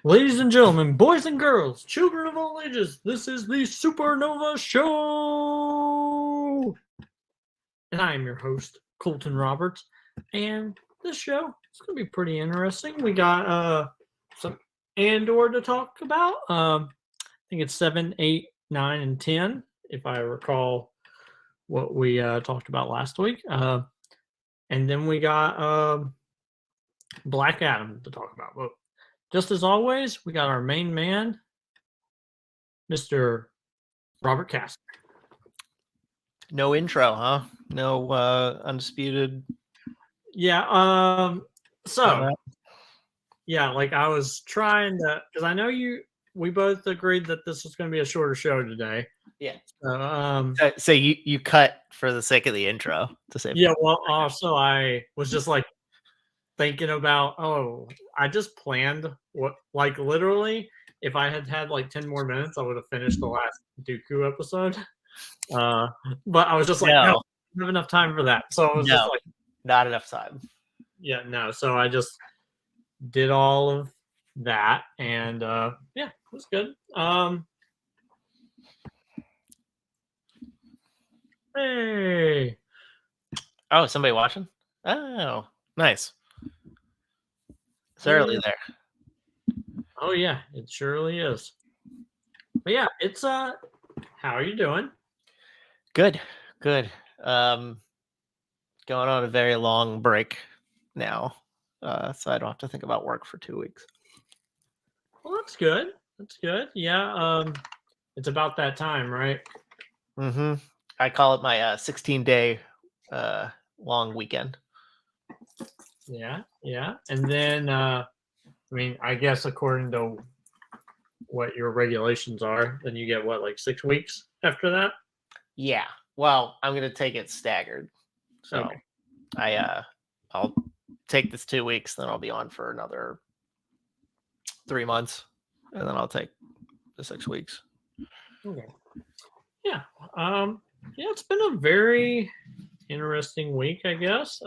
Ladies and gentlemen, boys and girls, children of all ages, this is the Supernova Show! And I am your host, Colton Roberts. And this show is going to be pretty interesting. We got some Andor to talk about. I think it's 7, 8, 9, and 10, if I recall what we talked about last week. And then we got Black Adam to talk about. But just as always, we got our main man, Mr. Robert Castor. No intro, huh? No undisputed. Yeah. Yeah, like I was trying to, because I know we both agreed that this was going to be a shorter show today. Yeah. So you cut for the sake of the intro to say. Yeah. Well, also I was just like thinking about, I just planned like literally, if I had like 10 more minutes, I would have finished the last Dooku episode. But I was just like, no, I don't have enough time for that. So I was just like, not enough time. Yeah, no. So I just did all of that, and yeah, it was good. Hey. Oh, somebody watching? Oh, nice. It's early there. Oh yeah, it surely is. But yeah, it's how are you doing? Good. Going on a very long break now, so I don't have to think about work for 2 weeks. Well, that's good. Yeah, it's about that time, right? Mm-hmm. I call it my 16-day long weekend. Yeah. And then I mean, I guess according to what your regulations are, then you get what, like 6 weeks after that? Yeah. Well, I'm gonna take it staggered. So okay. I'll take this 2 weeks, then I'll be on for another 3 months, and then I'll take the 6 weeks. Okay. Yeah. Yeah, it's been a very interesting week, I guess.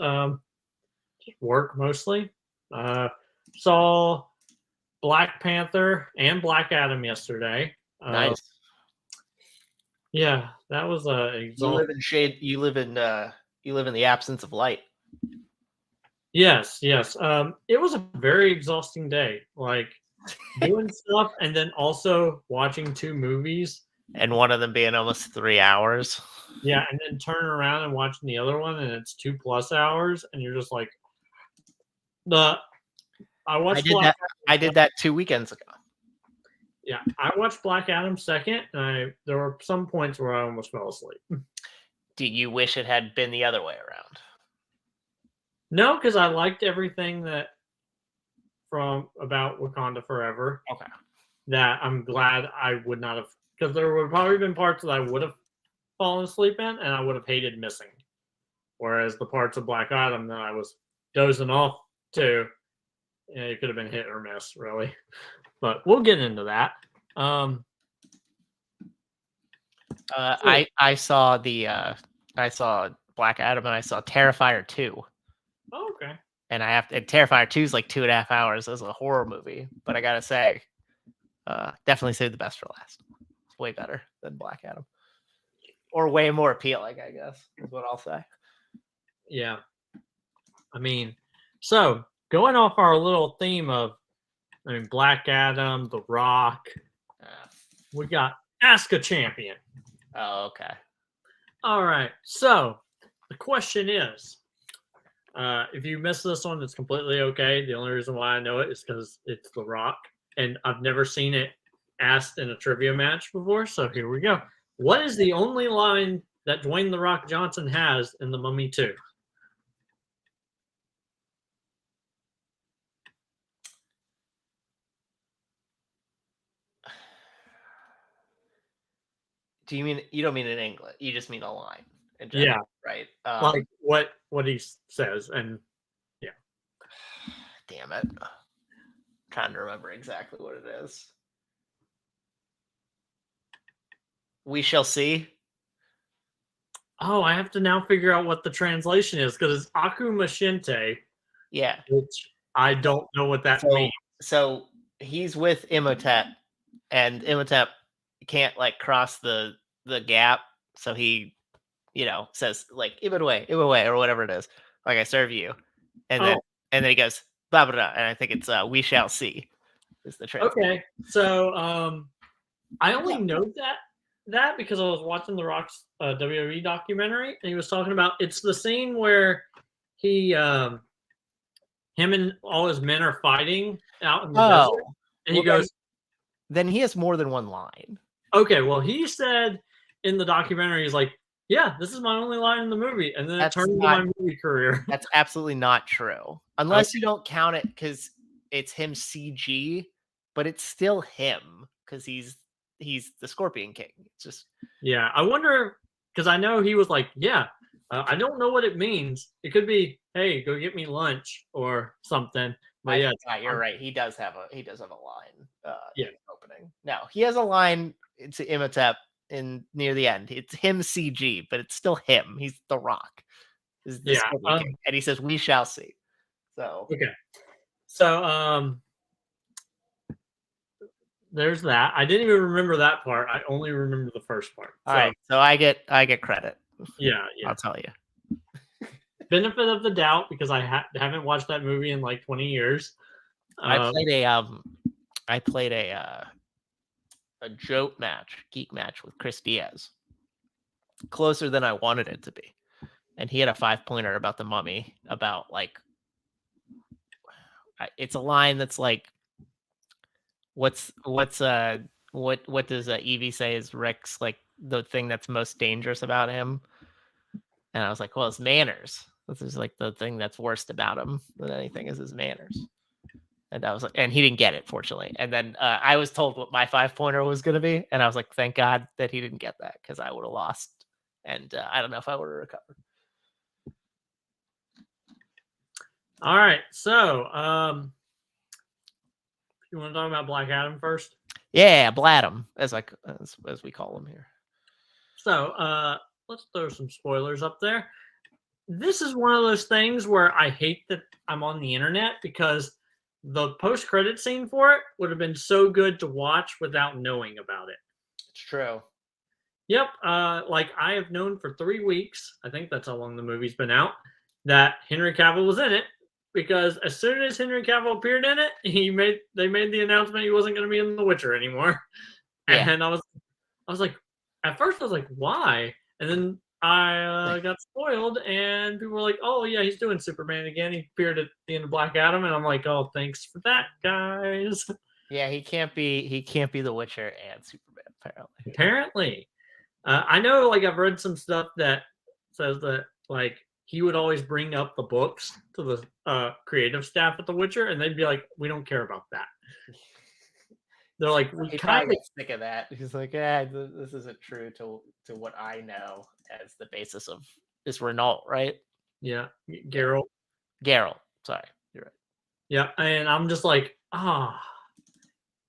Work mostly. Saw Black Panther and Black Adam yesterday. Nice. Yeah, that was You live in shade. You live in the absence of light. Yes. It was a very exhausting day. Like doing stuff and then also watching 2 movies. And one of them being almost 3 hours. Yeah, and then turning around and watching the other one, and it's 2+ hours, and you're just like, I did that 2 weekends ago. Yeah, I watched Black Adam second, and there were some points where I almost fell asleep. Do you wish it had been the other way around? No, because I liked everything about Wakanda Forever. Okay. That I'm glad I would not have, because there would probably been parts that I would have fallen asleep in, and I would have hated missing. Whereas the parts of Black Adam that I was dozing off to, it could have been hit or miss, really. But we'll get into that. I saw I saw Black Adam and I saw Terrifier 2. Oh, okay. And Terrifier 2 is like 2.5 hours as a horror movie, but I gotta say, definitely save the best for last. It's way better than Black Adam, or way more appealing, I guess is what I'll say. Yeah, I mean, so going off our little theme of, Black Adam, The Rock, we got Ask a Champion. Oh, okay. All right. So the question is, if you missed this one, it's completely okay. The only reason why I know it is because it's The Rock, and I've never seen it asked in a trivia match before. So here we go. What is the only line that Dwayne The Rock Johnson has in The Mummy 2? You don't mean in English? You just mean a line? Yeah. Right. Like what he says, and yeah. Damn it! I'm trying to remember exactly what it is. We shall see. Oh, I have to now figure out what the translation is, because it's Aku Mashinte. Yeah. Which I don't know what that means. So he's with Imhotep, and Imhotep can't like cross the gap, so he, says like Imhotep, or whatever it is. Like I serve you, and then Oh, he goes blah blah blah, and I think it's we shall see is the translation. okay. So I only know that because I was watching the Rock's WWE documentary, and he was talking about it's the scene where he him and all his men are fighting out in the desert, and he Well, goes, then he has more than one line. okay, well, he said in the documentary, he's like, yeah, this is my only line in the movie, and then it turned into my movie career. That's absolutely not true, unless you don't count it because it's him CG, but it's still him because he's the Scorpion King. It's just Yeah, I wonder because I know he was like, yeah, I don't know what it means. It could be, hey, go get me lunch or something. But yeah, you're right. He does have a line. Yeah. in the opening. No, he has a line to Imhotep in near the end. It's him CG, but it's still him. He's the Rock. Is the Yeah, Scorpion King, and he says, "We shall see." So okay. So there's that. I didn't even remember that part. I only remember the first part. all right, so I get credit. Yeah. I'll tell you. Benefit of the doubt because I haven't watched that movie in like 20 years. I played a joke match, geek match with Chris Diaz. Closer than I wanted it to be. And he had a 5-pointer about the mummy, about like it's a line that's like what does Evie say is Rick's like the thing that's most dangerous about him? And I was like, well, his manners. This is like the thing that's worst about him than anything is his manners. And I was like, and he didn't get it, fortunately. And then I was told what my 5-pointer was going to be, and I was like, thank God that he didn't get that because I would have lost, and I don't know if I would have recovered. All right, so you want to talk about Black Adam first? Yeah, Bladham, as we call him here. So let's throw some spoilers up there. This is one of those things where I hate that I'm on the internet because the post-credit scene for it would have been so good to watch without knowing about it. It's true. Yep. Like I have known for 3 weeks, I think that's how long the movie's been out, that Henry Cavill was in it because as soon as Henry Cavill appeared in it, they made the announcement he wasn't going to be in The Witcher anymore. Yeah. And I was like, at first I was like, why? And then I got spoiled, and people were like, "Oh yeah, he's doing Superman again. He appeared at the end of Black Adam," and I'm like, "Oh, thanks for that, guys." Yeah, he can't be The Witcher and Superman apparently. Apparently, I know. Like I've read some stuff that says that like he would always bring up the books to the creative staff at The Witcher, and they'd be like, "We don't care about that." They're like, "We kind of sick of that." He's like, "Yeah, this isn't true to what I know as the basis of this Renault, right?" Yeah, Geralt. Sorry, you're right. Yeah, and I'm just like,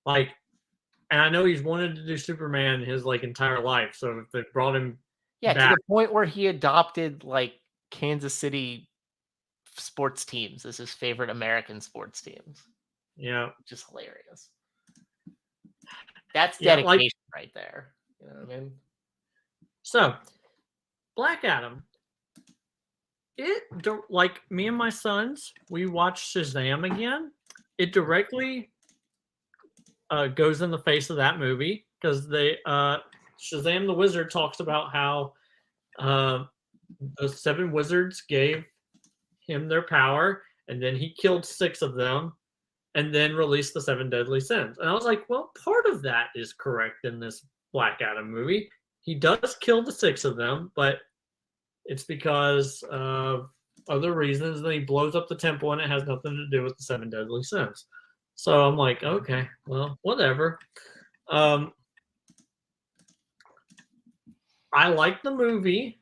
like, and I know he's wanted to do Superman his like entire life. So if they brought him, back, to the point where he adopted like Kansas City sports teams as his favorite American sports teams. Yeah, just hilarious. That's dedication right there. You know what I mean? So, Black Adam. Like me and my sons, we watched Shazam again. It directly goes in the face of that movie because Shazam the Wizard talks about how the 7 wizards gave him their power, and then he killed 6 of them, and then released the 7 deadly sins. And I was like, well, part of that is correct in this Black Adam movie. He does kill the 6 of them, but it's because of other reasons. Then he blows up the temple, and it has nothing to do with the 7 deadly sins. So I'm like, okay, well, whatever. I like the movie.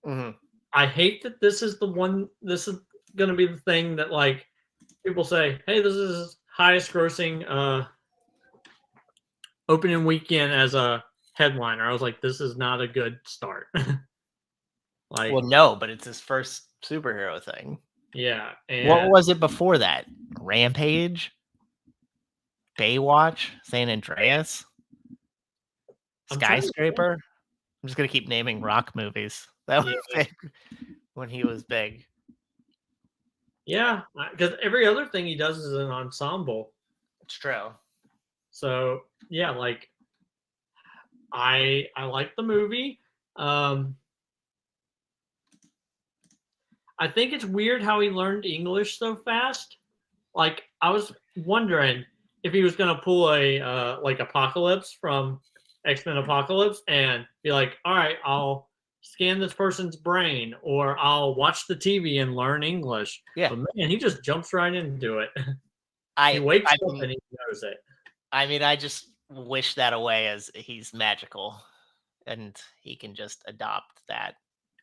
Mm-hmm. I hate that this is going to be the thing that like people say, hey, this is highest grossing opening weekend as a headliner. I was like, this is not a good start. Like, well, no, but it's his first superhero thing. Yeah. What was it before that? Rampage? Baywatch, San Andreas, I'm trying to think. Skyscraper. I'm just gonna keep naming rock movies that were Yeah, big when he was big. yeah, because every other thing he does is an ensemble. It's true. So yeah, like I like the movie. Um, I think it's weird how he learned English so fast. Like I was wondering if he was gonna pull a like Apocalypse from X-Men Apocalypse and be like, all right, I'll scan this person's brain or I'll watch the TV and learn English. Yeah. But man, he just jumps right into it. He I wakes I up mean and he knows it. I mean I just wish that away as he's magical and he can just adopt that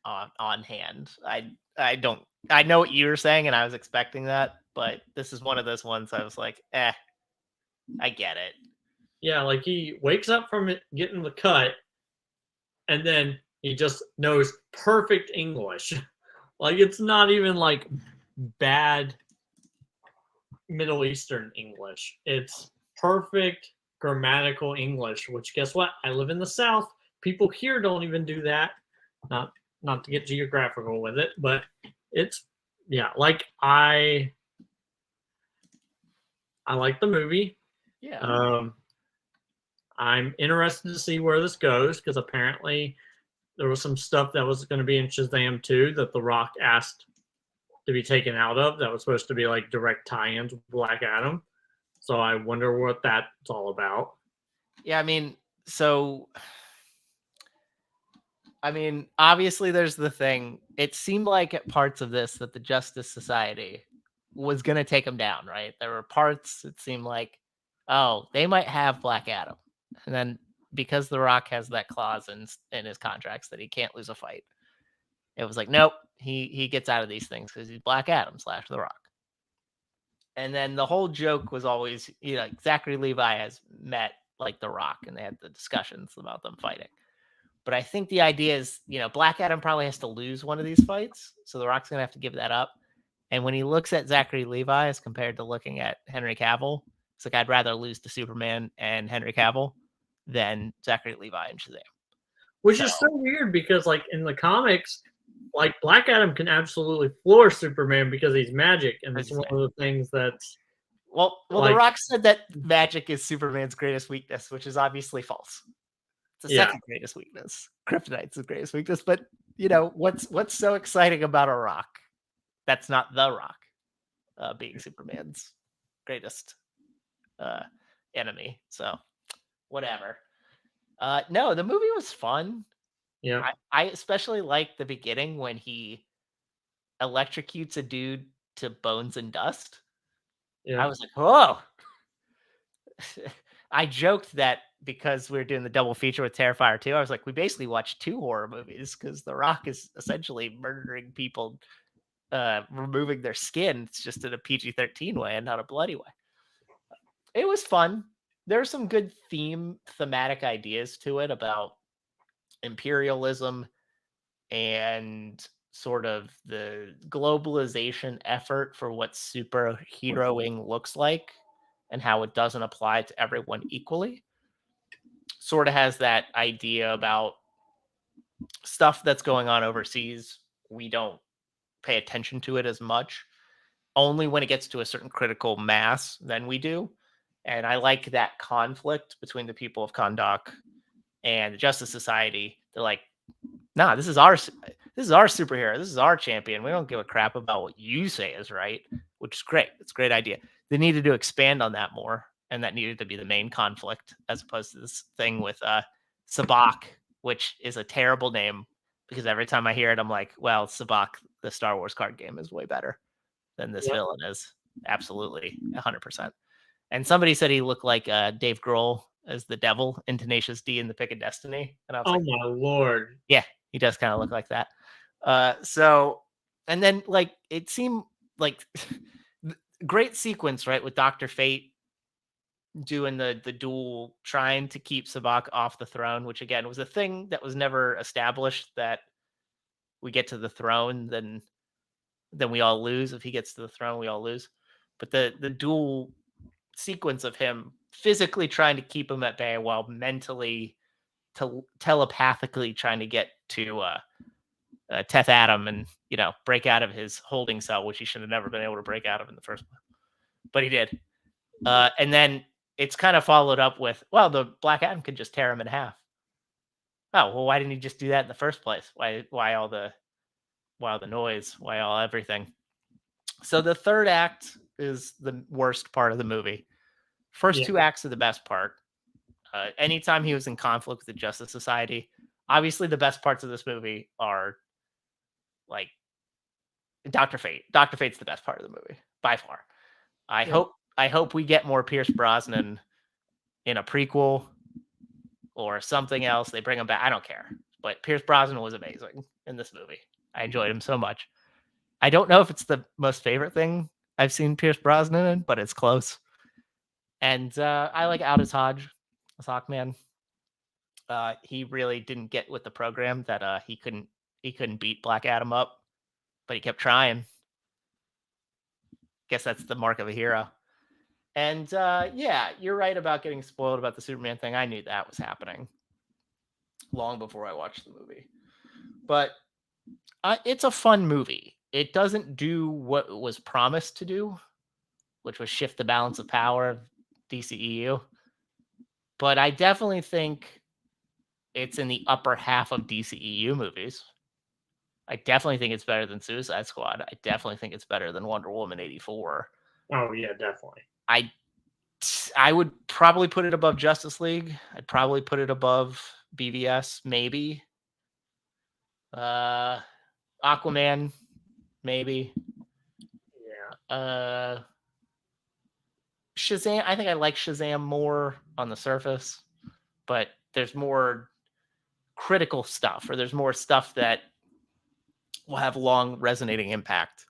on hand. I don't I know what you were saying and I was expecting that, but this is one of those ones I was like, I get it. Yeah, like he wakes up from it getting the cut and then he just knows perfect English. Like it's not even like bad Middle Eastern English. It's perfect grammatical English, which guess what? I live in the South. People here don't even do that. Not not to get geographical with it, but it's yeah, like I like the movie. Yeah. Um I'm interested to see where this goes because apparently there was some stuff that was going to be in Shazam 2 that The Rock asked to be taken out of that was supposed to be like direct tie-ins with Black Adam. So I wonder what that's all about. Yeah, obviously there's the thing. It seemed like at parts of this that the Justice Society was going to take him down, right? There were parts it seemed like, oh, they might have Black Adam. And then because The Rock has that clause in his contracts that he can't lose a fight, it was like, nope, he gets out of these things because he's Black Adam / The Rock. And then the whole joke was always, like Zachary Levi has met like The Rock and they had the discussions about them fighting. But I think the idea is, Black Adam probably has to lose one of these fights. So The Rock's going to have to give that up. And when he looks at Zachary Levi as compared to looking at Henry Cavill, it's like, I'd rather lose to Superman and Henry Cavill than Zachary Levi and Shazam. Which is so weird because, like, in the comics, like, Black Adam can absolutely floor Superman because he's magic. And it's one of the things that's. Well, like, The Rock said that magic is Superman's greatest weakness, which is obviously false. It's the second greatest weakness. Kryptonite's the greatest weakness. But, what's so exciting about a rock? That's not The Rock being Superman's greatest enemy. So, whatever. No, the movie was fun. Yeah. I especially like the beginning when he electrocutes a dude to bones and dust. Yeah. I was like, whoa. I joked that because we were doing the double feature with Terrifier 2, I was like, we basically watched 2 horror movies because The Rock is essentially murdering people, removing their skin. It's just in a PG-13 way and not a bloody way. It was fun. There are some good thematic ideas to it about imperialism and sort of the globalization effort for what superheroing looks like and how it doesn't apply to everyone equally. Sort of has that idea about stuff that's going on overseas. We don't pay attention to it as much. Only when it gets to a certain critical mass, then we do. And I like that conflict between the people of Kahndaq and the Justice Society. They're like, nah, this is our superhero. This is our champion. We don't give a crap about what you say is right, which is great. It's a great idea. They needed to expand on that more, and that needed to be the main conflict as opposed to this thing with Sabak, which is a terrible name because every time I hear it, I'm like, well, Sabak, the Star Wars card game, is way better than this villain is. Absolutely, 100%. And somebody said he looked like Dave Grohl as the devil in Tenacious D in the Pick of Destiny. And I was like, my Lord. Yeah, he does kind of look like that. So, and then like it seemed like great sequence, right? With Dr. Fate doing the duel, trying to keep Sabak off the throne, which again was a thing that was never established, that we get to the throne, then we all lose. If he gets to the throne, we all lose. But the duel sequence of him physically trying to keep him at bay while mentally telepathically trying to get to Teth Adam and, break out of his holding cell, which he should have never been able to break out of in the first place. But he did. And then it's kind of followed up with, well, the Black Adam could just tear him in half. Oh, well, why didn't he just do that in the first place? Why all the noise? Why all everything? So the third act is the worst part of the movie. First two acts are the best part. Anytime he was in conflict with the Justice Society, obviously the best parts of this movie are like Dr. Fate. Dr. Fate's the best part of the movie by far. I hope we get more Pierce Brosnan in a prequel or something else. They bring him back. I don't care. But Pierce Brosnan was amazing in this movie. I enjoyed him so much. I don't know if it's the most favorite thing I've seen Pierce Brosnan in, but it's close. And I like Aldous Hodge as Hawkman. He really didn't get with the program that he couldn't beat Black Adam up, but he kept trying. Guess that's the mark of a hero. And yeah, you're right about getting spoiled about the Superman thing. I knew that was happening long before I watched the movie. But it's a fun movie. It doesn't do what it was promised to do, which was shift the balance of power of DCEU. But I definitely think it's in the upper half of DCEU movies. I definitely think it's better than Suicide Squad. I definitely think it's better than Wonder Woman 84. Oh, yeah, definitely. I would probably put it above Justice League. I'd probably put it above BVS, maybe. Aquaman, maybe. Yeah. Shazam, I think I like Shazam more on the surface, but there's more critical stuff, or there's more stuff that will have long resonating impact.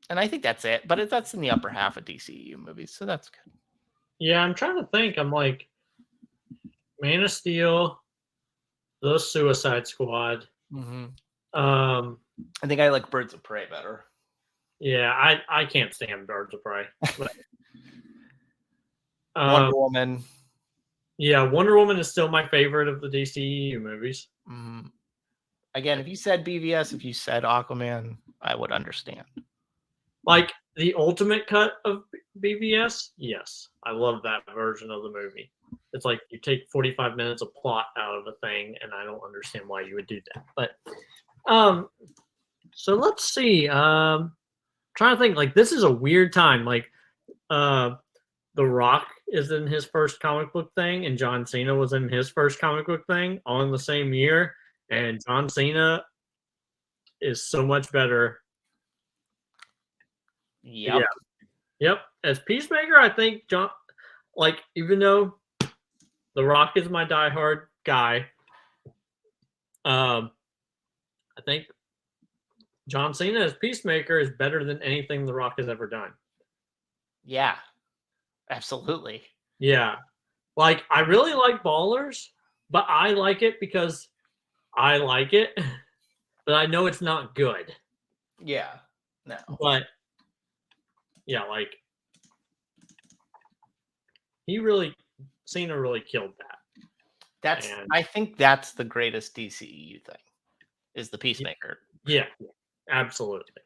And I think that's it, but that's in the upper half of DCU movies, so that's good. Yeah, I'm trying to think. I'm like, Man of Steel, The Suicide Squad. Mm-hmm. I think I like Birds of Prey better. Yeah, I can't stand Birds of Prey. But, Wonder Woman. Yeah, Wonder Woman is still my favorite of the DCEU movies. Mm-hmm. Again, if you said BVS, if you said Aquaman, I would understand. Like the ultimate cut of BVS, yes, I love that version of the movie. It's like you take 45 minutes of plot out of a thing, and I don't understand why you would do that. But so let's see. Trying to think. Like this is a weird time. Like The Rock is in his first comic book thing, and John Cena was in his first comic book thing all in the same year. And John Cena is so much better. Yep. Yeah. Yep. As Peacemaker, I think John, like, even though The Rock is my diehard guy, I think John Cena as Peacemaker is better than anything The Rock has ever done. Yeah. Absolutely. Yeah. Like, I really like Ballers, but I like it because I like it, but I know it's not good. Yeah. No. But yeah, like Cena really killed that. I think that's the greatest DCEU thing, is the Peacemaker. Yeah, absolutely.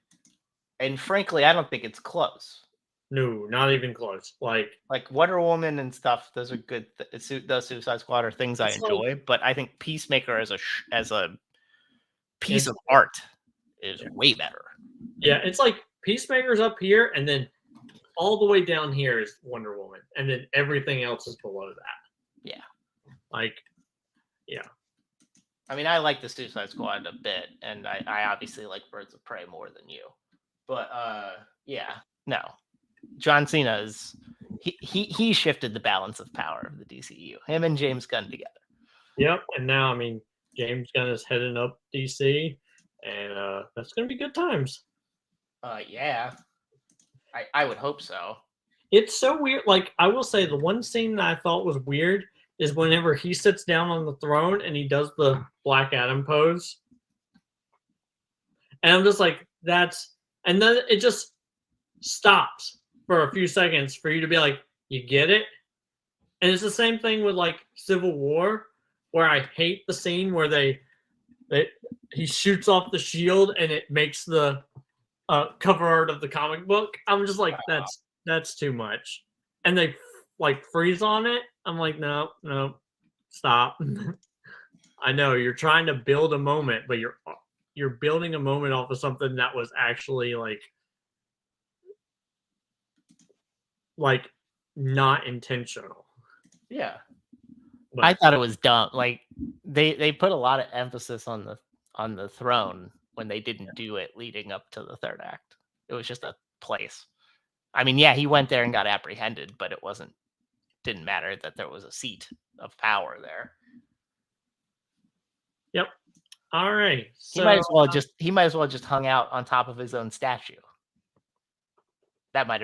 And frankly, I don't think it's close. No, not even close. Like Wonder Woman and stuff, those are good. The Suicide Squad are things I enjoy, but I think Peacemaker as a piece of art is way better. Yeah, it's like Peacemaker's up here, and then all the way down here is Wonder Woman, and then everything else is below that. Yeah. Yeah. I mean, I like the Suicide Squad a bit, and I obviously like Birds of Prey more than you. But yeah, no. John Cena is he shifted the balance of power of the DCU. Him and James Gunn together. Yep, and now I mean James Gunn is heading up DC, and that's gonna be good times. Yeah. I would hope so. It's so weird. Like, I will say the one scene that I thought was weird is whenever he sits down on the throne and he does the Black Adam pose. And I'm just like, and then it just stops for a few seconds for you to be like, you get it. And it's the same thing with like Civil War, where I hate the scene where he shoots off the shield and it makes the cover art of the comic book. I'm just like, that's too much. And they like freeze on it. I'm like, no, stop. I know you're trying to build a moment, but you're building a moment off of something that was actually like not intentional. Yeah. But I thought it was dumb. Like they put a lot of emphasis on the throne when they didn't do it leading up to the third act. It was just a place. I mean, yeah, he went there and got apprehended, but it didn't matter that there was a seat of power there. Yep. All right. So He might as well just hung out on top of his own statue. That might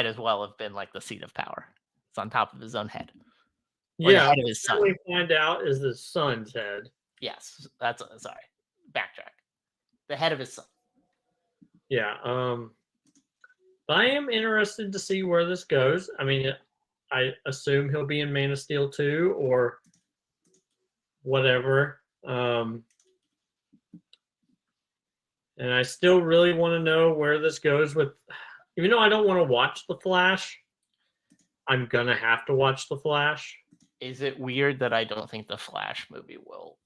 as well have been like the seat of power. It's on top of his own head. Or the head of his son. What we find out is the son's head. Yes, that's sorry. Backtrack. The head of his son. Yeah. But I am interested to see where this goes. I mean, I assume he'll be in Man of Steel 2 or whatever. And I still really want to know where this goes with, even though I don't want to watch The Flash, I'm going to have to watch The Flash. Is it weird that I don't think the Flash movie will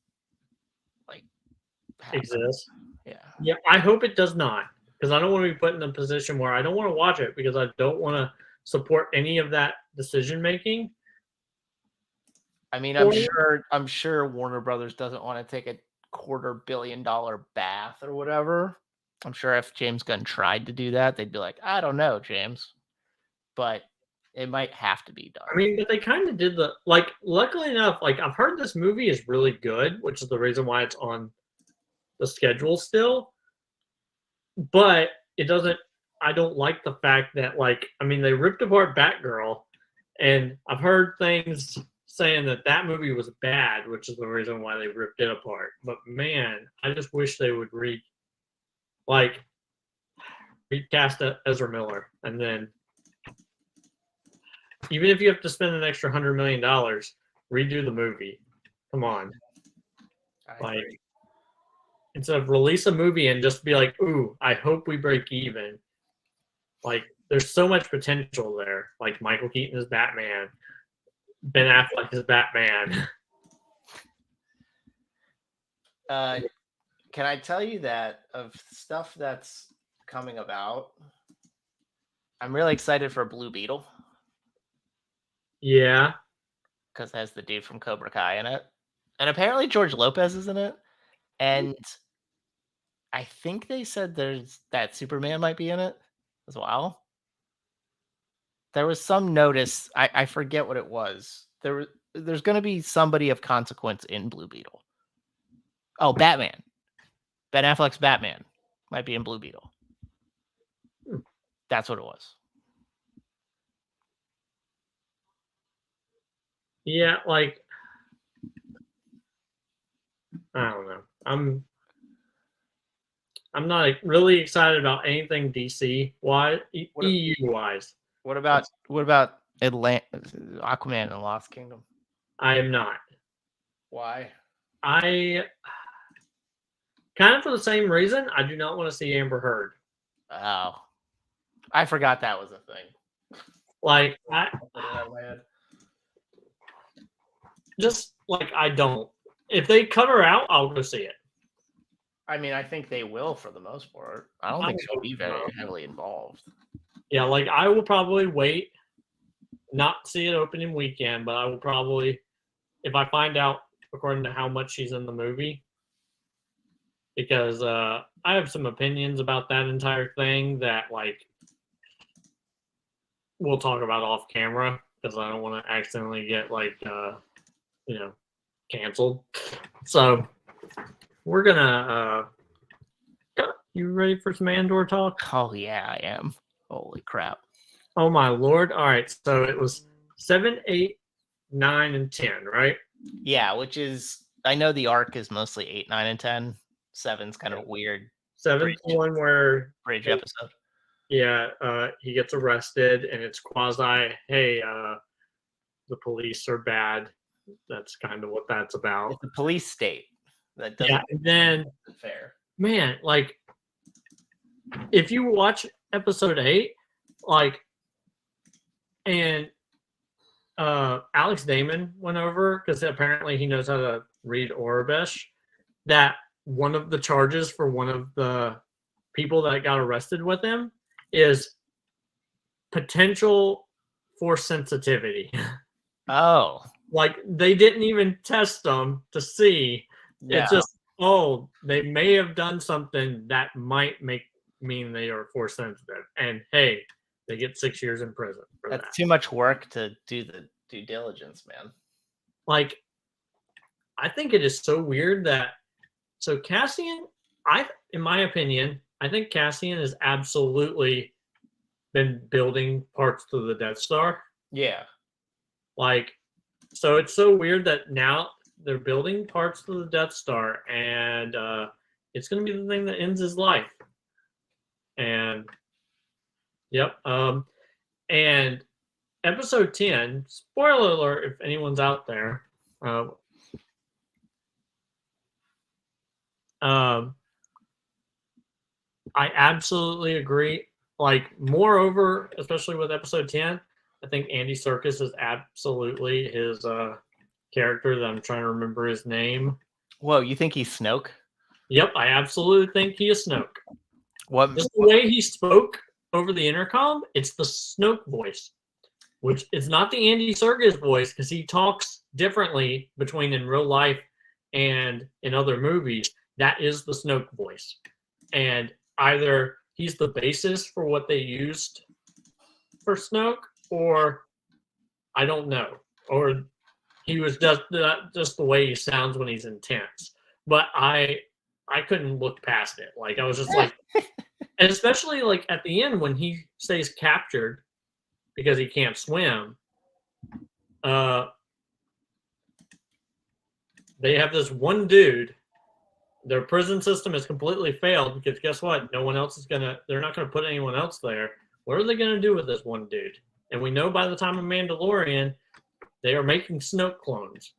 happen? Exist? Yeah. Yeah, I hope it does not, because I don't want to be put in a position where I don't want to watch it because I don't want to support any of that decision making. I mean, I'm sure Warner Brothers doesn't want to take a $250 million bath or whatever. I'm sure if James Gunn tried to do that, they'd be like, I don't know, James. But it might have to be done. I mean, but they kind of did luckily enough, I've heard this movie is really good, which is the reason why it's on the schedule still. But it doesn't, I don't like the fact that, they ripped apart Batgirl, and I've heard things saying that movie was bad, which is the reason why they ripped it apart. But man, I just wish they would recast Ezra Miller, and then even if you have to spend an extra $100 million, redo the movie. Come on. Instead of release a movie and just be like, ooh, I hope we break even. There's so much potential there. Like Michael Keaton is Batman. Ben Affleck is Batman. Can I tell you that of stuff that's coming about, I'm really excited for Blue Beetle. Yeah. Because it has the dude from Cobra Kai in it. And apparently George Lopez is in it. And I think they said that Superman might be in it as well. There was some notice. I forget what it was. There's going to be somebody of consequence in Blue Beetle. Oh, Batman. Ben Affleck's Batman might be in Blue Beetle. That's what it was. Yeah, I don't know. I'm not really excited about anything DC wise, EU wise. What about Aquaman and the Lost Kingdom? I am not. Why? I kind of for the same reason. I do not want to see Amber Heard. Oh, I forgot that was a thing. I don't. If they cut her out, I'll go see it. I mean, I think they will for the most part. I don't think she'll be very heavily involved. Yeah, I will probably wait, not see it opening weekend, but I will probably, if I find out according to how much she's in the movie, because I have some opinions about that entire thing that we'll talk about off camera, because I don't want to accidentally get canceled. So we're gonna you ready for some Andor talk? Oh yeah, I am. Holy crap. Oh my lord. All right, so it was 7, 8, 9, and 10, right? Yeah, which is, I know the arc is mostly 8, 9, and 10. 7's kind of weird. 7's the one where bridge episode. he gets arrested, and it's quasi, hey, the police are bad. That's kind of what that's about. It's a police state that doesn't. Yeah, and then fair. Man, like if you watch episode 8, like, and Alex Damon went over because apparently he knows how to read Orabesh. That one of the charges for one of the people that got arrested with him is potential force sensitivity. Oh, Like they didn't even test them to see. yeah. It's just they may have done something that might mean they are force sensitive, and hey, they get 6 years in prison for That's that. too much work to do the due diligence, man. Like, I think it is so weird that Cassian, in my opinion, I think Cassian has absolutely been building parts to the Death Star. Yeah. Like, so it's so weird that now they're building parts to the Death Star, and it's going to be the thing that ends his life. And, yep. And episode 10, spoiler alert if anyone's out there, I absolutely agree. Like, moreover, especially with episode 10, I think Andy Serkis is absolutely his character that I'm trying to remember his name. Whoa, you think he's Snoke? Yep, I absolutely think he is Snoke. What? Just the way he spoke over the intercom, it's the Snoke voice, which is not the Andy Serkis voice because he talks differently between in real life and in other movies. That is the Snoke voice. And either he's the basis for what they used for Snoke, or I don't know, or he was just the way he sounds when he's intense. But I couldn't look past it. Like, I was just like, and especially like at the end when he stays captured because he can't swim. They have this one dude. Their prison system has completely failed because guess what? No one else is they're not gonna put anyone else there. What are they gonna do with this one dude? And we know by the time of Mandalorian, they are making Snoke clones.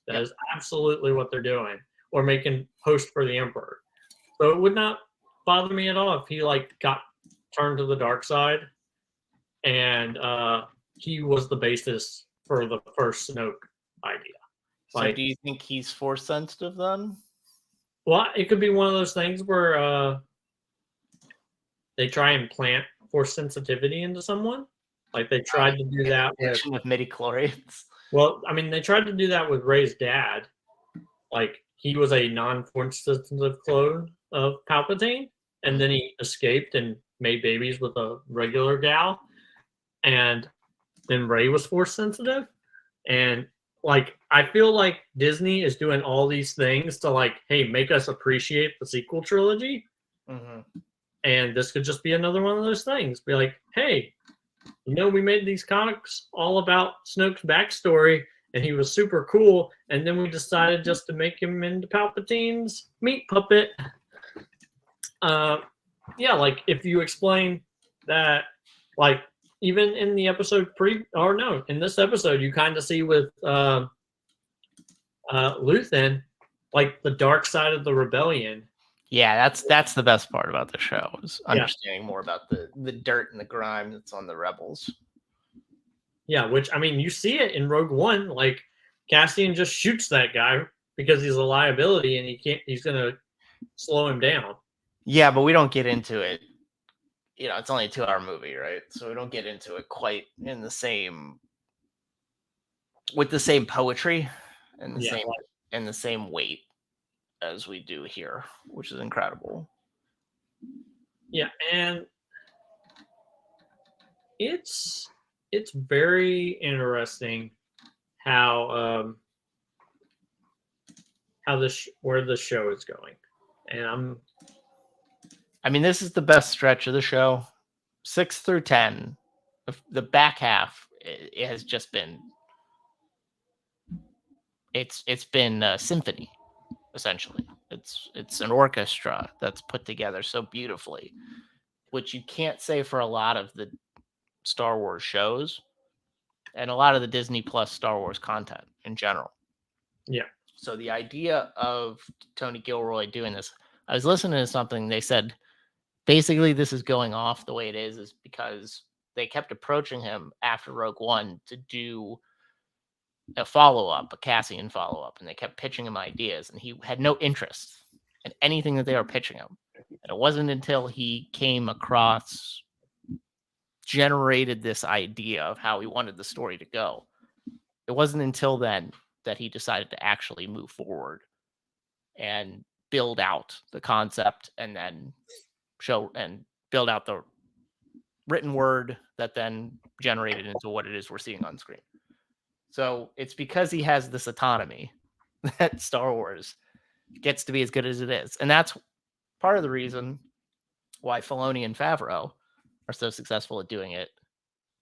That is absolutely what they're doing. Or making host for the Emperor. So it would not bother me at all if he like got turned to the dark side and he was the basis for the first Snoke idea. So do you think he's force sensitive then? Well, it could be one of those things where they try and plant force sensitivity into someone. Like they tried to do that with midi-chlorians. Well, I mean, they tried to do that with Rey's dad. Like he was a non-force sensitive clone of Palpatine, and then he escaped and made babies with a regular gal, and then Rey was force sensitive, and like I feel like Disney is doing all these things to like, hey, make us appreciate the sequel trilogy, and this could just be another one of those things. Be like, hey, we made these comics all about Snoke's backstory, and he was super cool, and then we decided just to make him into Palpatine's meat puppet. Yeah, like if you explain that, like even in the episode in this episode, you kind of see with Luthen, like the dark side of the rebellion. Yeah, that's the best part about the show is understanding more about the dirt and the grime that's on the rebels. Yeah, which I mean, you see it in Rogue One. Like Cassian just shoots that guy because he's a liability, and he's gonna slow him down. Yeah, but we don't get into it. It's only a 2-hour movie, right? So we don't get into it quite in the same with the same poetry and the same weight as we do here, which is incredible. Yeah, and it's very interesting how where the show is going, and I mean, this is the best stretch of the show. 6 through 10, the back half, it has just been. It's been a symphony, essentially. It's an orchestra that's put together so beautifully, which you can't say for a lot of the Star Wars shows and a lot of the Disney Plus Star Wars content in general. Yeah. So the idea of Tony Gilroy doing this, I was listening to something, they said basically this is going off the way it is because they kept approaching him after Rogue One to do a follow-up, a Cassian follow-up, and they kept pitching him ideas, and he had no interest in anything that they were pitching him. And it wasn't until he came across, generated this idea of how he wanted the story to go. It wasn't until then that he decided to actually move forward and build out the concept and then show and build out the written word that then generated into what it is we're seeing on screen. So it's because he has this autonomy that Star Wars gets to be as good as it is. And that's part of the reason why Filoni and Favreau are so successful at doing it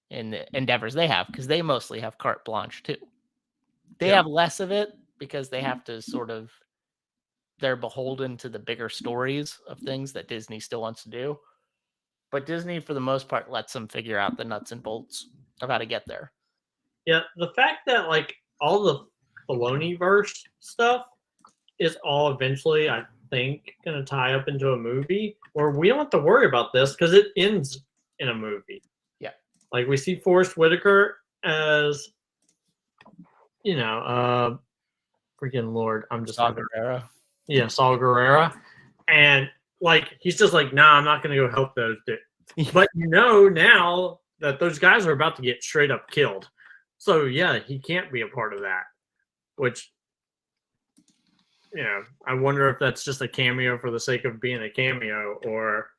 in the endeavors they have, because they mostly have carte blanche too. They have less of it because they have to they're beholden to the bigger stories of things that Disney still wants to do. But Disney, for the most part, lets them figure out the nuts and bolts of how to get there. Yeah, the fact that like all the Filoni-verse stuff is all eventually, I think, going to tie up into a movie where we don't have to worry about this because it ends in a movie. Yeah. Like we see Forrest Whitaker as, freaking Lord, I'm just Saw Gerrera. Yeah, Saul Guerrera. And like he's just like, nah, I'm not going to go help those dudes. But now that those guys are about to get straight up killed. So yeah, he can't be a part of that. Which, I wonder if that's just a cameo for the sake of being a cameo, or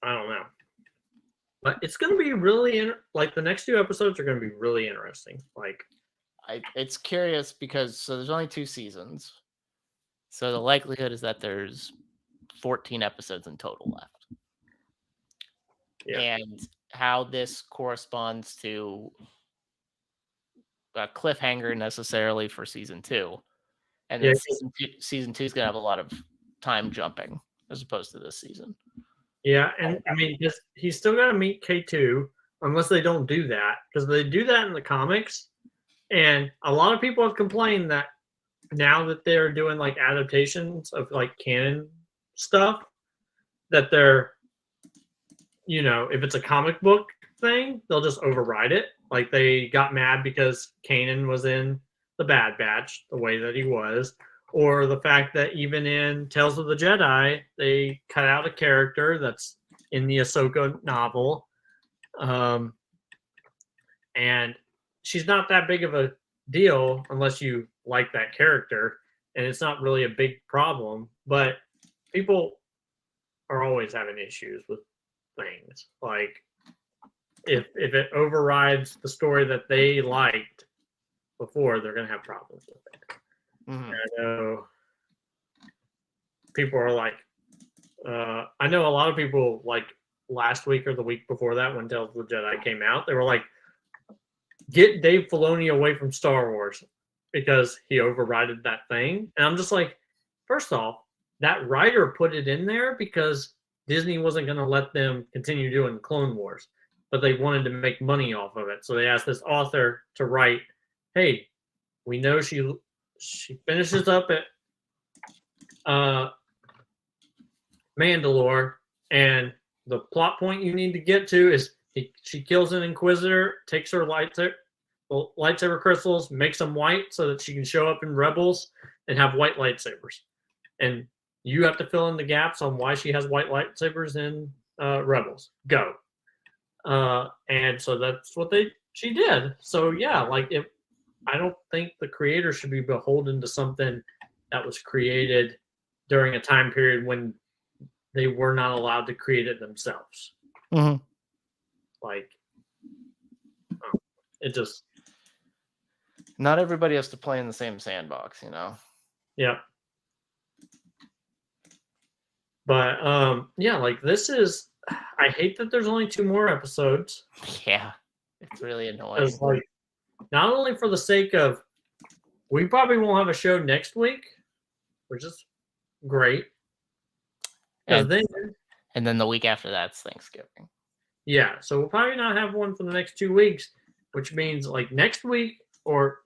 I don't know. But it's going to be really the next 2 episodes are going to be really interesting. It's curious because there's only 2 seasons. So the likelihood is that there's 14 episodes in total left. Yeah. And how this corresponds to a cliffhanger necessarily for season 2. And then season 2 is going to have a lot of time jumping as opposed to this season. Yeah, and I mean, he's still got to meet K2 unless they don't do that, because they do that in the comics. And a lot of people have complained that now that they're doing like adaptations of like canon stuff, that they're, if it's a comic book thing, they'll just override it. Like they got mad because Kanan was in the Bad Batch the way that he was, or the fact that even in Tales of the Jedi, they cut out a character that's in the Ahsoka novel. And she's not that big of a deal unless you like that character, and it's not really a big problem. But people are always having issues with things. Like if it overrides the story that they liked before, they're going to have problems with it. Mm-hmm. I know people are like, I know a lot of people like last week or the week before that when Tales of the Jedi came out, they were like, get Dave Filoni away from Star Wars because he overrided that thing. And I'm just like, first off, that writer put it in there because Disney wasn't going to let them continue doing Clone Wars, but they wanted to make money off of it. So they asked this author to write, hey, we know she finishes up at Mandalore, and the plot point you need to get to is she kills an Inquisitor, takes her lightsaber crystals, makes them white so that she can show up in Rebels and have white lightsabers. And you have to fill in the gaps on why she has white lightsabers in Rebels. Go. And so that's what she did. So yeah, I don't think the creator should be beholden to something that was created during a time period when they were not allowed to create it themselves. Mm-hmm. It just... Not everybody has to play in the same sandbox, Yeah. But, this is... I hate that there's only 2 more episodes. Yeah. It's really annoying. Not only for the sake of... We probably won't have a show next week, which is great. And And then the week after that's Thanksgiving. Yeah, so we'll probably not have one for the next 2 weeks, which means like next week or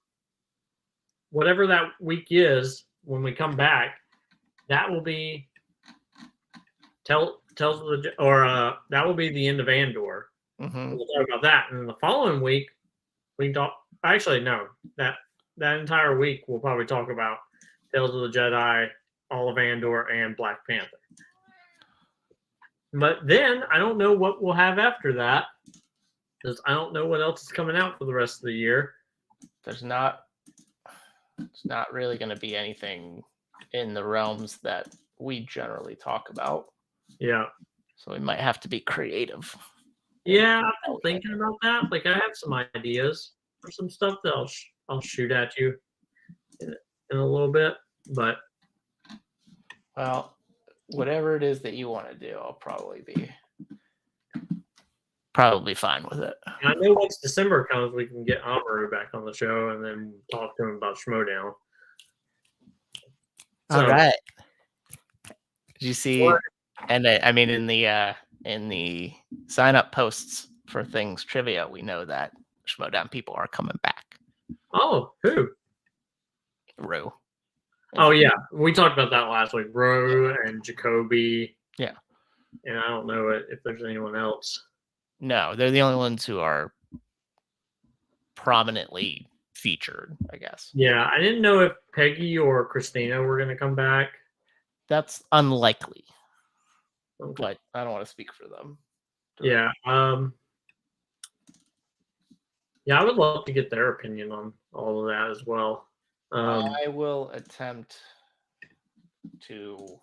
whatever that week is when we come back, that will be that will be the end of Andor. Mm-hmm. We'll talk about that, and then the following week we can talk. Actually, no, that entire week we'll probably talk about Tales of the Jedi, all of Andor, and Black Panther. But then I don't know what we'll have after that, because I don't know what else is coming out for the rest of the year. It's not really going to be anything in the realms that we generally talk about. Yeah. So we might have to be creative. Yeah, I've been thinking about that. Like, I have some ideas for some stuff that I'll shoot at you in a little bit. But whatever it is that you want to do, I'll probably be fine with it. I know once December comes, we can get Amaru back on the show and then talk to him about Schmodown. All right. Did you see? What? And I mean, in the sign up posts for things trivia, we know that Schmodown people are coming back. Oh, who? Rue. Oh yeah, we talked about that last week. Rue and Jacoby. Yeah. And I don't know if there's anyone else. No, they're the only ones who are prominently featured, I guess. Yeah, I didn't know if Peggy or Christina were going to come back. That's unlikely. Okay. But I don't want to speak for them. Yeah. Yeah, I would love to get their opinion on all of that as well. I will attempt to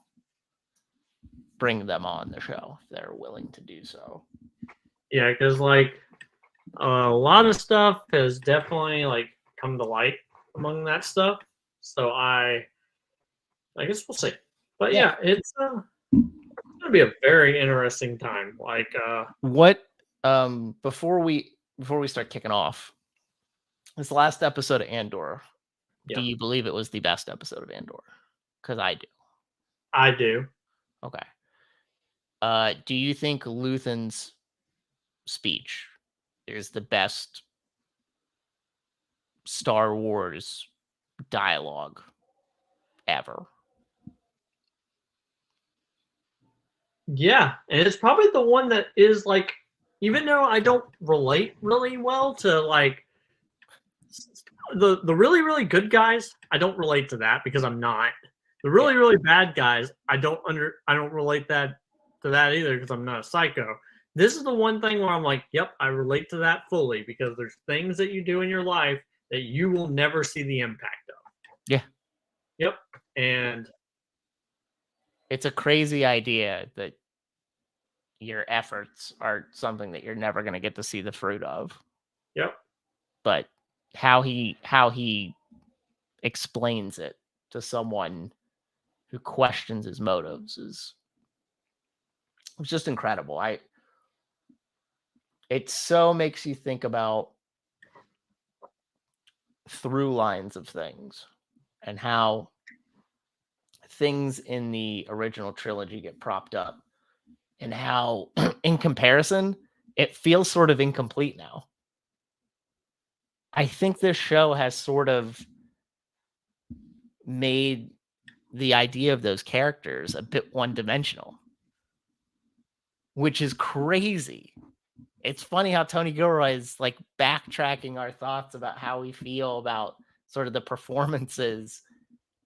bring them on the show if they're willing to do so. Yeah, because like a lot of stuff has definitely like come to light among that stuff. So I guess we'll see. But yeah, it's gonna be a very interesting time. Like what before we start kicking off, this last episode of Andor, do you believe it was the best episode of Andor? Because I do. I do. Okay. Do you think Luthen's speech is the best Star Wars dialogue ever? Yeah, and it's probably the one that is like, even though I don't relate really well to like the really really good guys, I don't relate to that because I'm not. The really really bad guys, I don't relate to that either because I'm not a psycho. This is the one thing where I'm like, yep, I relate to that fully because there's things that you do in your life that you will never see the impact of. Yeah. Yep. And it's a crazy idea that your efforts are something that you're never going to get to see the fruit of. Yep. But how he explains it to someone who questions his motives is just incredible. It so makes you think about through lines of things and how things in the original trilogy get propped up and how in comparison it feels sort of incomplete now. I think this show has sort of made the idea of those characters a bit one-dimensional, which is crazy. It's funny how Tony Gilroy is like backtracking our thoughts about how we feel about sort of the performances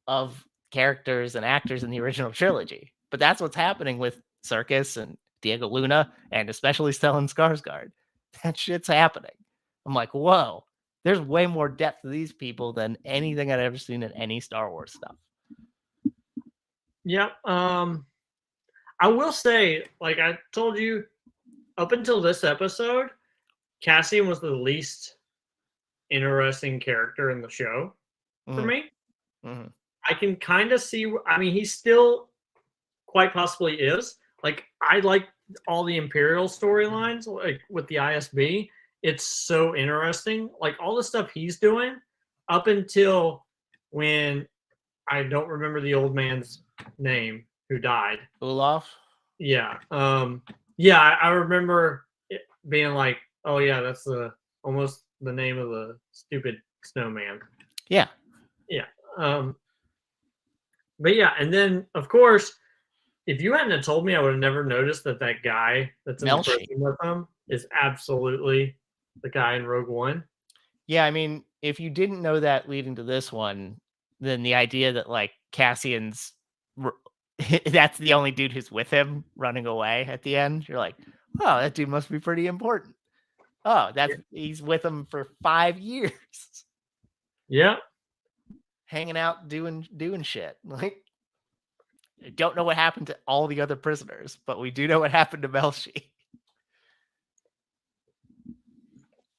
of characters and actors in the original trilogy. But that's what's happening with Serkis and Diego Luna, and especially Stellan Skarsgård. That shit's happening. I'm like, whoa, there's way more depth to these people than anything I've ever seen in any Star Wars stuff. Yep. I will say, like I told you, up until this episode, Cassian was the least interesting character in the show for me. Mm-hmm. I can kind of see. I mean, he still quite possibly is. Like, I like all the Imperial storylines, like with the ISB. It's so interesting. Like all the stuff he's doing up until when I don't remember the old man's name who died. Olaf? Yeah. Yeah, I remember it being like, oh yeah, that's almost the name of the stupid snowman. Yeah. Yeah. Um, but yeah, and then of course, if you hadn't have told me, I would have never noticed that that guy that's in the Melshi. prison with him is absolutely the guy in Rogue One. Yeah, I mean, if you didn't know that leading to this one, then the idea that like Cassian's that's the only dude who's with him running away at the end, you're like, oh, that dude must be pretty important. Oh, Yeah. he's with him for 5 years, Yeah. hanging out, doing shit. Like, I don't know what happened to all the other prisoners, but we do know what happened to Melshi.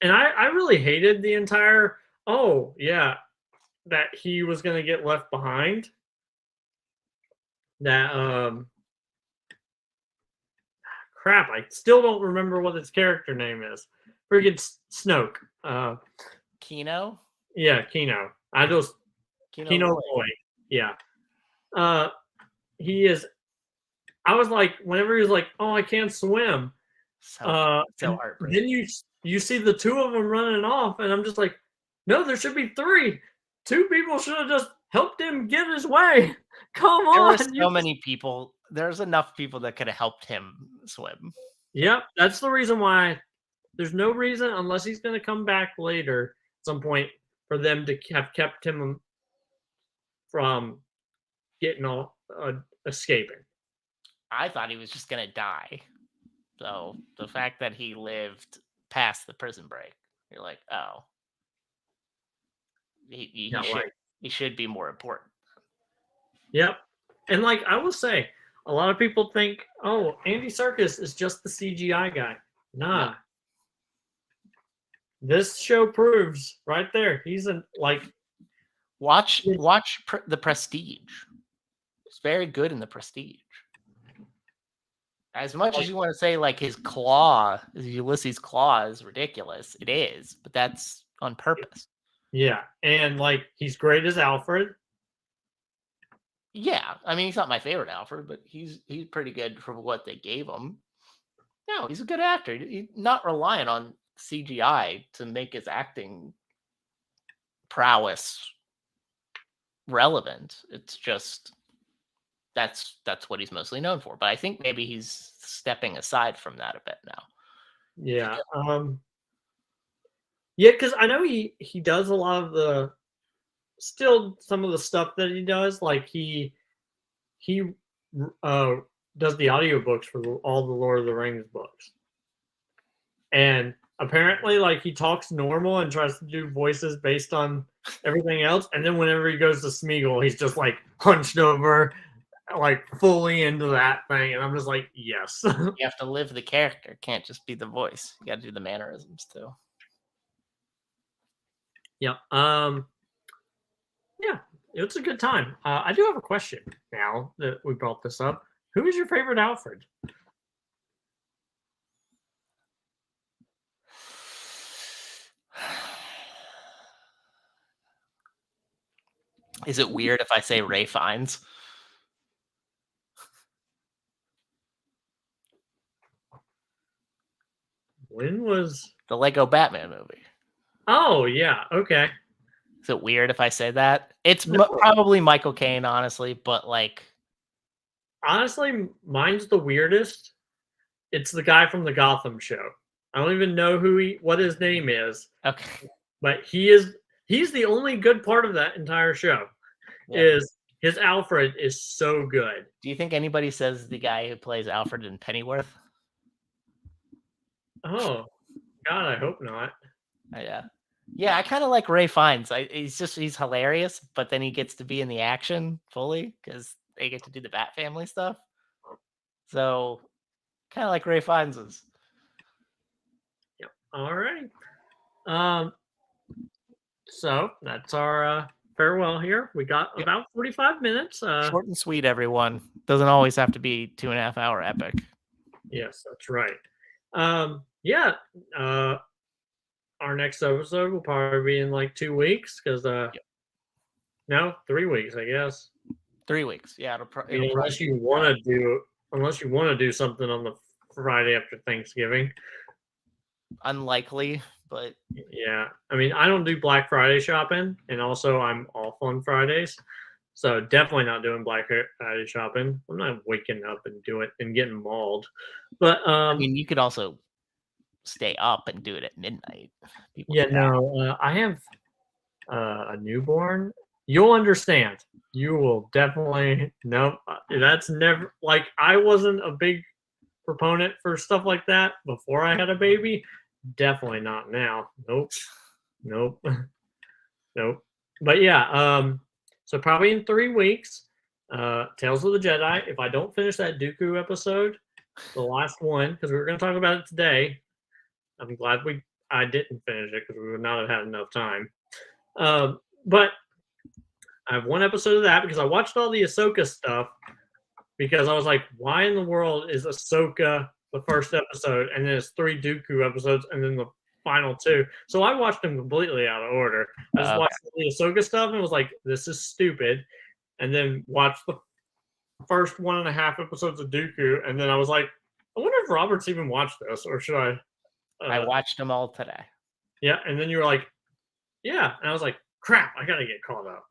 And I really hated the entire, oh yeah, that he was gonna get left behind. That crap, I still don't remember what his character name is. Friggin' Snoke. Kino, Yeah, Kino. I just Kino Kino Loy. Loy. Yeah. Uh, he is. I was like, whenever he was like, "Oh, I can't swim," So and heartbreaking. then you see the two of them running off, and I'm just like, "No, there should be three. Two people should have just helped him get his way. Come There were on, so many people. There's enough people that could have helped him swim. Yep, that's the reason why. There's no reason, unless he's going to come back later at some point, for them to have kept him from getting all escaping. I thought he was just gonna die. So the fact that he lived past the prison break, you're like, oh, Yeah, like he should be more important. yep. And like I will say, a lot of people think, oh, Andy Serkis is just the CGI guy. Nah. No. This show proves right there. He's like Watch the Prestige. It's very good in the Prestige. As much as you want to say like his claw, Ulysses' claw is ridiculous, it is, but that's on purpose. Yeah, and like he's great as Alfred. Yeah, I mean he's not my favorite Alfred, but he's pretty good for what they gave him. No, he's a good actor. He's not relying on CGI to make his acting prowess relevant. It's just that's what he's mostly known for. But I think maybe he's stepping aside from that a bit now. Yeah. Yeah, because I know he does a lot of the still some of the stuff that he does. Like he uh does the audiobooks for all the Lord of the Rings books. And apparently like he talks normal and tries to do voices based on everything else. And then whenever he goes to Smeagol, he's just like hunched over, like fully into that thing. And I'm just like, yes. You have to live the character. Can't just be the voice. You got to do the mannerisms too. Yep. Yeah, it's a good time. I do have a question now that we brought this up. Who is your favorite Alfred? Is it weird if I say Ray Fiennes? When was The Lego Batman movie. Oh yeah, okay. Is it weird if I say that? It's No. probably Michael Caine, honestly, but like, Honestly, mine's the weirdest. It's the guy from the Gotham show. I don't even know what his name is, okay, but he's the only good part of that entire show. yeah. Is his Alfred is so good. Do you think anybody says the guy who plays Alfred in Pennyworth? Oh God, I hope not. Yeah. I kind of like Ray Fiennes. He's hilarious, but then he gets to be in the action fully because they get to do the Bat Family stuff. So, kind of like Ray Fiennes is. Yep. All right. So that's our farewell here. We got about 45 minutes. Short and sweet, everyone. Doesn't always have to be 2.5 hour epic. Yes, that's right. Yeah. Our next episode will probably be in like 2 weeks because no, 3 weeks, I guess. 3 weeks. Yeah, Unless you want to do unless you want to do something on the Friday after Thanksgiving. Unlikely, but Yeah, I mean, I don't do Black Friday shopping, and also I'm off on Fridays, so definitely not doing Black Friday shopping. I'm not waking up and do it and getting mauled. But I mean, you could also stay up and do it at midnight. People yeah, do that. no, I have a newborn. You'll understand. You will definitely no. That's never like I wasn't a big proponent for stuff like that before I had a baby. Definitely not now. Nope. Nope. Nope. But yeah, so probably in 3 weeks, Tales of the Jedi. If I don't finish that Dooku episode, the last one, because we were going to talk about it today. I'm glad I didn't finish it because we would not have had enough time. But I have one episode of that because I watched all the Ahsoka stuff because I was like, why in the world is Ahsoka the first episode and then it's 3 Dooku episodes and then the final 2? So I watched them completely out of order. I just watched the Ahsoka stuff and was like, this is stupid. And then watched the first 1.5 episodes of Dooku. And then I was like, I wonder if Robert's even watched this or should I? I watched them all today. Yeah. And then you were like, yeah. And I was like, crap, I got to get caught up.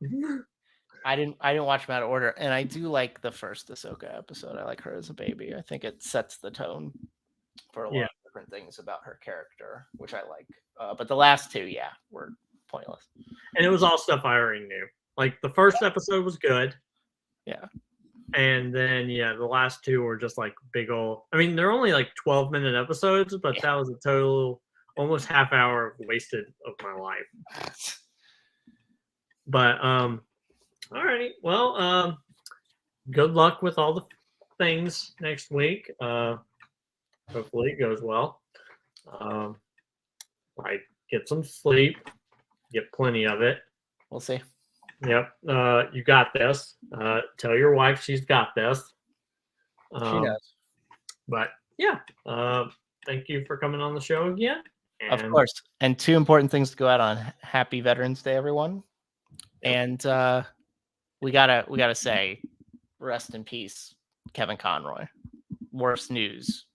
I didn't watch them out of order, and I do like the first Ahsoka episode. I like her as a baby. I think it sets the tone for a lot of different things about her character, which I like. But the last 2, were pointless. And it was all stuff I already knew. Like the first episode was good. Yeah. And then the last 2 were just like big old. I mean, they're only like 12-minute episodes, but that was a total almost half hour wasted of my life. But alrighty. Well, good luck with all the things next week. Hopefully it goes well. Like get some sleep, get plenty of it. We'll see. Yep. You got this. Tell your wife she's got this. She knows. But yeah, thank you for coming on the show again. Of course. And 2 important things to go out on. Happy Veterans Day, everyone. Yep. And we gotta say, rest in peace, Kevin Conroy. Worst news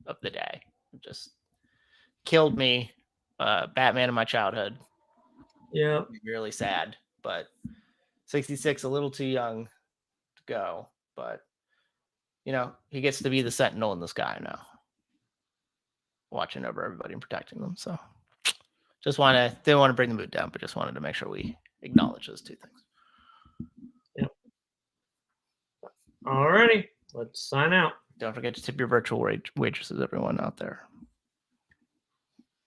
of the day. Just killed me. Batman in my childhood. Yeah. Really sad, but 66, a little too young to go. But he gets to be the sentinel in the sky now, watching over everybody and protecting them. So didn't want to bring the mood down, but just wanted to make sure we acknowledge those 2 things. Yep. Alrighty, let's sign out. Don't forget to tip your virtual waitresses, everyone out there.